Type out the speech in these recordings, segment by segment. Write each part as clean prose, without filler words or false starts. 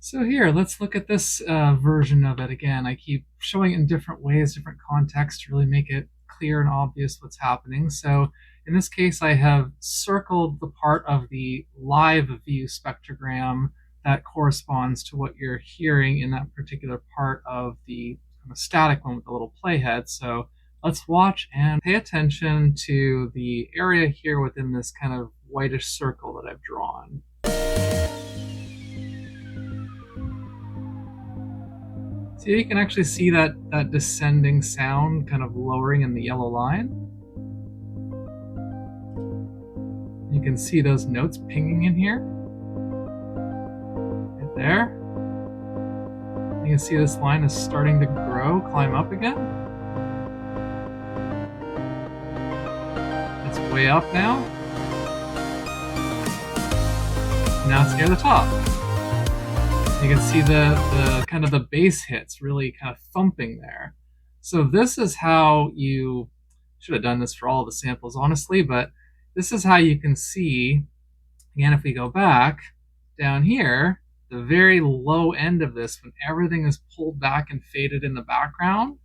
So here, let's look at this version of it again. I keep showing it in different ways, different contexts to really make it clear and obvious what's happening. So in this case, I have circled the part of the live view spectrogram that corresponds to what you're hearing in that particular part of the kind of static one with the little playhead. So let's watch and pay attention to the area here within this kind of whitish circle that I've drawn. So you can actually see that descending sound kind of lowering in the yellow line. You can see those notes pinging in here. Right there. You can see this line is starting to grow, climb up again. It's way up now. Now it's near the top. You can see the kind of the bass hits really kind of thumping there. So this is how you should have done this for all the samples, honestly, but this is how you can see, again, if we go back down here, the very low end of this, when everything is pulled back and faded in the background,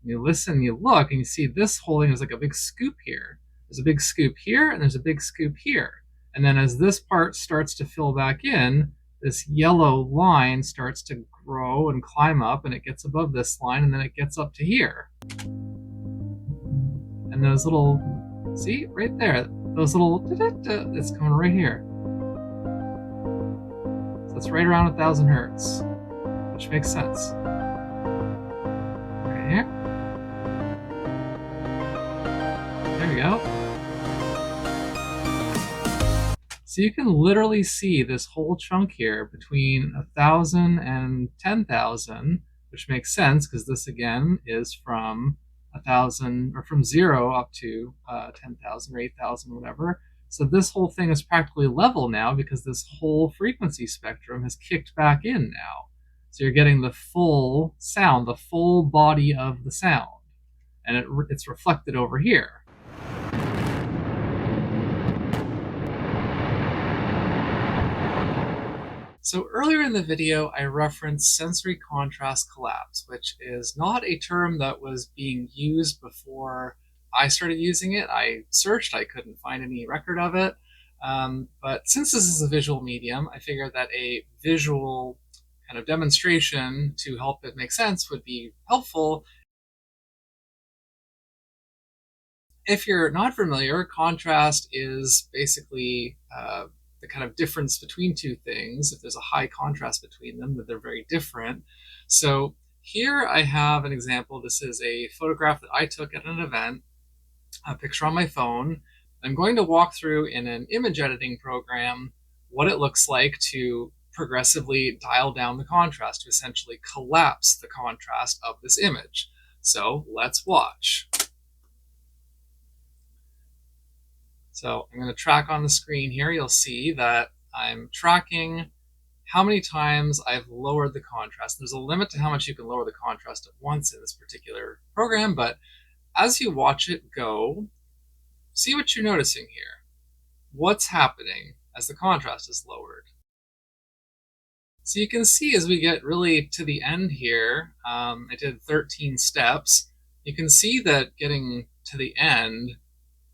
you listen, you look, and you see this whole thing is like a big scoop here. There's a big scoop here, and there's a big scoop here. And then as this part starts to fill back in, this yellow line starts to grow and climb up, and it gets above this line, and then it gets up to here. And those little, see, right there, those little, it's coming right here. So it's right around 1,000 hertz, which makes sense. Right here. There we go. So you can literally see this whole chunk here between 1,000 and 10,000, which makes sense because this again is from 1,000 or from 0 up to 10,000 or 8,000, whatever. So this whole thing is practically level now because this whole frequency spectrum has kicked back in now. So you're getting the full sound, the full body of the sound, and it's reflected over here. So earlier in the video, I referenced sensory contrast collapse, which is not a term that was being used before I started using it. I searched, I couldn't find any record of it. But since this is a visual medium, I figured that a visual kind of demonstration to help it make sense would be helpful. If you're not familiar, contrast is basically the kind of difference between two things. If there's a high contrast between them, that they're very different. So here I have an example. This is a photograph that I took at an event, a picture on my phone. I'm going to walk through in an image editing program what it looks like to progressively dial down the contrast, to essentially collapse the contrast of this image. So let's watch. So I'm going to track on the screen here. You'll see that I'm tracking how many times I've lowered the contrast. There's a limit to how much you can lower the contrast at once in this particular program, but as you watch it go, see what you're noticing here. What's happening as the contrast is lowered? So you can see as we get really to the end here, I did 13 steps. You can see that getting to the end,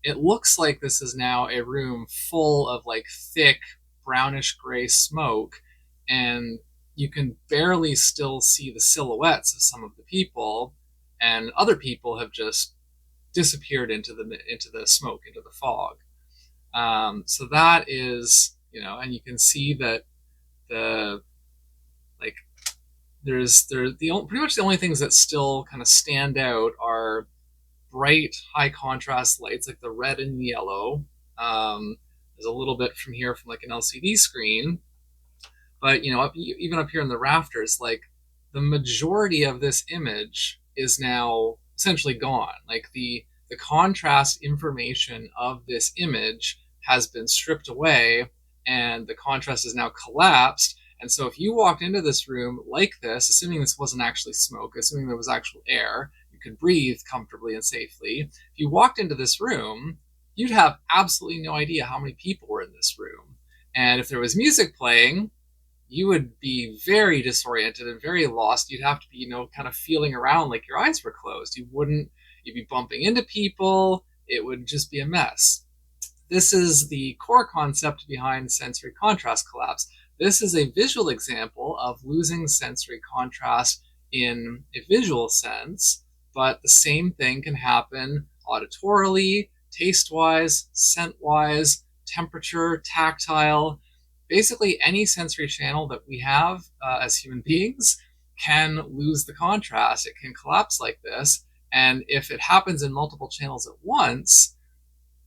it looks like this is now a room full of like thick brownish gray smoke, and you can barely still see the silhouettes of some of the people, and other people have just disappeared into the smoke, into the fog. So that is, and you can see that the like there's pretty much the only things that still kind of stand out are bright, high contrast lights like the red and yellow. There's a little bit from here from like an LCD screen, but even up here in the rafters, like the majority of this image is now essentially gone. Like the contrast information of this image has been stripped away, and the contrast is now collapsed. And so if you walked into this room like this, assuming this wasn't actually smoke, assuming there was actual air, could breathe comfortably and safely. If you walked into this room, you'd have absolutely no idea how many people were in this room. And if there was music playing, you would be very disoriented and very lost. You'd have to be, kind of feeling around like your eyes were closed. You'd be bumping into people. It would just be a mess. This is the core concept behind sensory contrast collapse. This is a visual example of losing sensory contrast in a visual sense, but the same thing can happen auditorily, taste-wise, scent-wise, temperature, tactile. Basically, any sensory channel that we have as human beings can lose the contrast. It can collapse like this. And if it happens in multiple channels at once,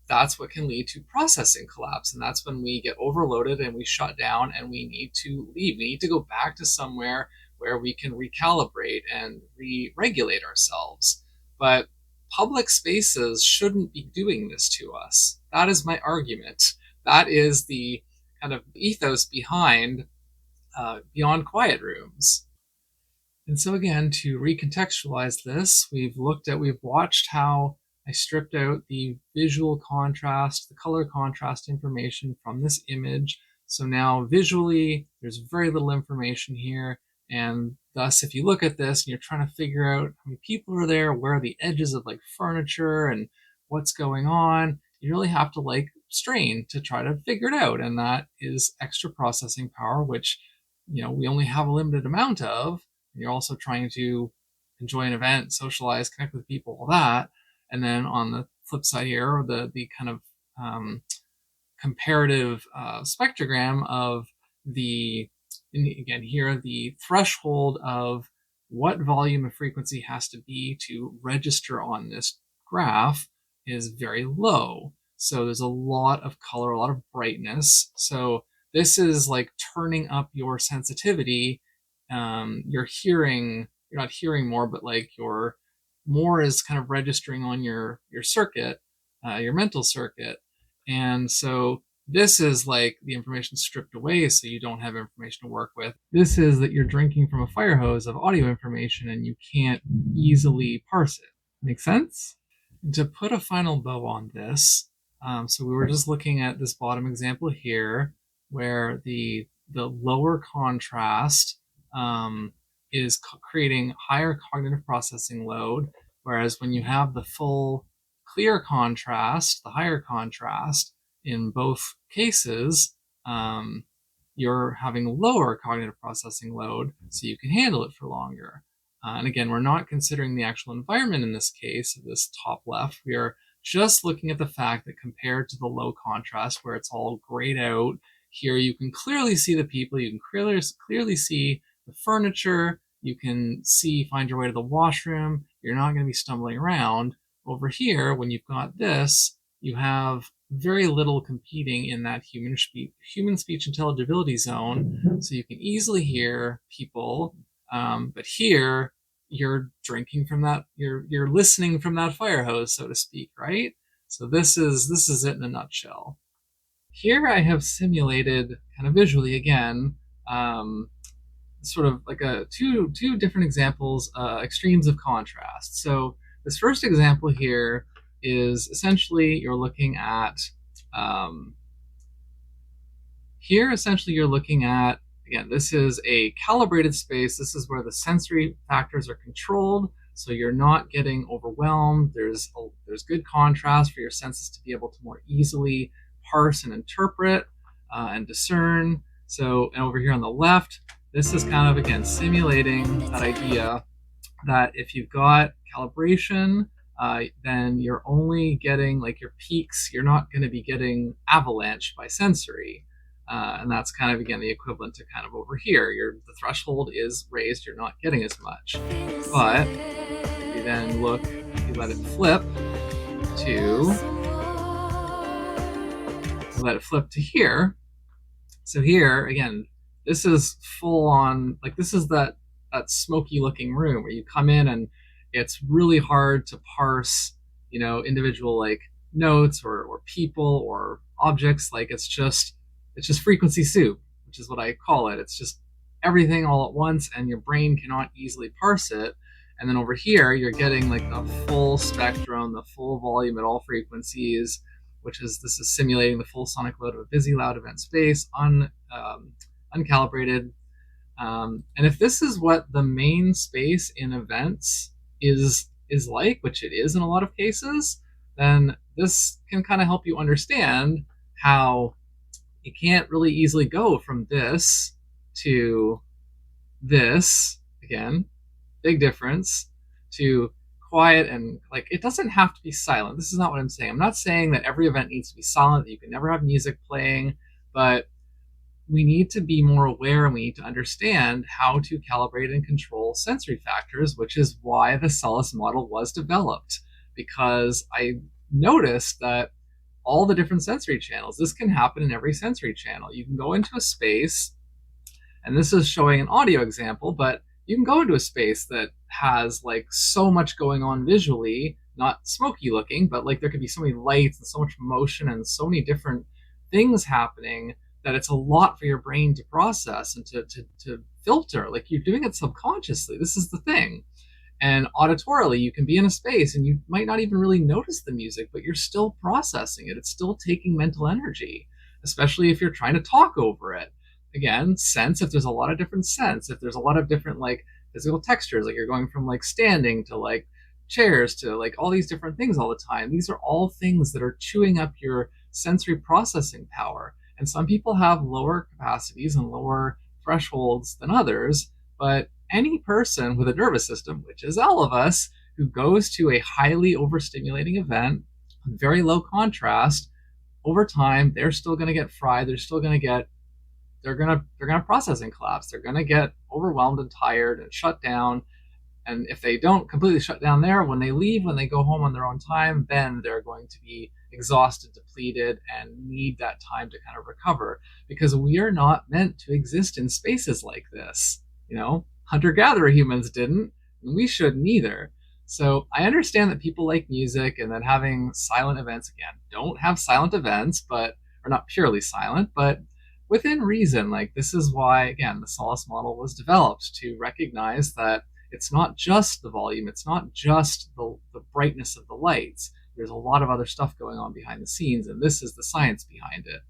that's what can lead to processing collapse. And that's when we get overloaded and we shut down and we need to leave. We need to go back to somewhere where we can recalibrate and re-regulate ourselves. But public spaces shouldn't be doing this to us. That is my argument. That is the kind of ethos behind beyond quiet rooms. And so again, to recontextualize this, we've watched how I stripped out the visual contrast, the color contrast information from this image. So now visually, there's very little information here. And thus, if you look at this and you're trying to figure out how many people are there, where are the edges of like furniture and what's going on, you really have to strain to try to figure it out. And that is extra processing power, which, we only have a limited amount of. You're also trying to enjoy an event, socialize, connect with people, all that. And then on the flip side here, the kind of comparative spectrogram of the threshold of what volume of frequency has to be to register on this graph is very low. So there's a lot of color, a lot of brightness. So this is like turning up your sensitivity. You're not hearing more, but your more is kind of registering on your circuit, your mental circuit. And so this is like the information stripped away so you don't have information to work with. This is that you're drinking from a fire hose of audio information and you can't easily parse it. Make sense? To put a final bow on this, so we were just looking at this bottom example here where the lower contrast is creating higher cognitive processing load, whereas when you have the full clear contrast, the higher contrast, in both cases, you're having lower cognitive processing load, so you can handle it for longer. And again, we're not considering the actual environment in this case, this top left. We are just looking at the fact that compared to the low contrast, where it's all grayed out, here you can clearly see the people, you can clearly see the furniture, you can find your way to the washroom, you're not going to be stumbling around. Over here, when you've got this, you have very little competing in that human speech intelligibility zone, so you can easily hear people, but here you're drinking from that, you're listening from that fire hose, so to speak, right? So this is it in a nutshell. Here I have simulated kind of visually again, sort of like two different examples, extremes of contrast. So this first example here is essentially you're looking at again, this is a calibrated space. This is where the sensory factors are controlled, so you're not getting overwhelmed. There's good contrast for your senses to be able to more easily parse and interpret and discern. So, and over here on the left, this is kind of, again, simulating that idea that if you've got calibration, then you're only getting your peaks. You're not going to be getting avalanche by sensory. And that's kind of, again, the equivalent to kind of over here. The threshold is raised. You're not getting as much. But if you then let it flip to here. So here, again, this is full on, this is that smoky looking room where you come in and it's really hard to parse, individual notes or people or objects. It's just frequency soup, which is what I call it. It's just everything all at once and your brain cannot easily parse it. And then over here, you're getting the full spectrum, the full volume at all frequencies, this is simulating the full sonic load of a busy, loud event space, uncalibrated, And if this is what the main space in events is like, which it is in a lot of cases, then this can kind of help you understand how you can't really easily go from this to this again, big difference, to quiet. And like, it doesn't have to be silent. This is not what I'm saying. I'm not saying that every event needs to be silent, that you can never have music playing, but we need to be more aware and we need to understand how to calibrate and control sensory factors, which is why the Solace model was developed. Because I noticed that all the different sensory channels, this can happen in every sensory channel. You can go into a space, and this is showing an audio example, but you can go into a space that has like so much going on visually, not smoky looking, but like there could be so many lights and so much motion and so many different things happening that it's a lot for your brain to process and to filter. Like you're doing it subconsciously. This is the thing. And auditorily, you can be in a space and you might not even really notice the music, but you're still processing it. It's still taking mental energy, especially if you're trying to talk over it. Again, sense, if there's a lot of different sense, if there's a lot of different like physical textures, like you're going from like standing to like chairs to like all these different things all the time. These are all things that are chewing up your sensory processing power. And some people have lower capacities and lower thresholds than others, but any person with a nervous system, which is all of us, who goes to a highly overstimulating event, very low contrast, over time, they're still going to get fried. They're still going to get, they're going to processing collapse. They're going to get overwhelmed and tired and shut down. And if they don't completely shut down there, when they leave, when they go home on their own time, then they're going to be exhausted, depleted, and need that time to kind of recover. Because we are not meant to exist in spaces like this. You know, hunter-gatherer humans didn't, and we shouldn't either. So I understand that people like music and then having silent events. Again, don't have silent events, but or not purely silent, but within reason. Like this is why, again, the Solace model was developed to recognize that it's not just the volume, it's not just the brightness of the lights. There's a lot of other stuff going on behind the scenes, and this is the science behind it.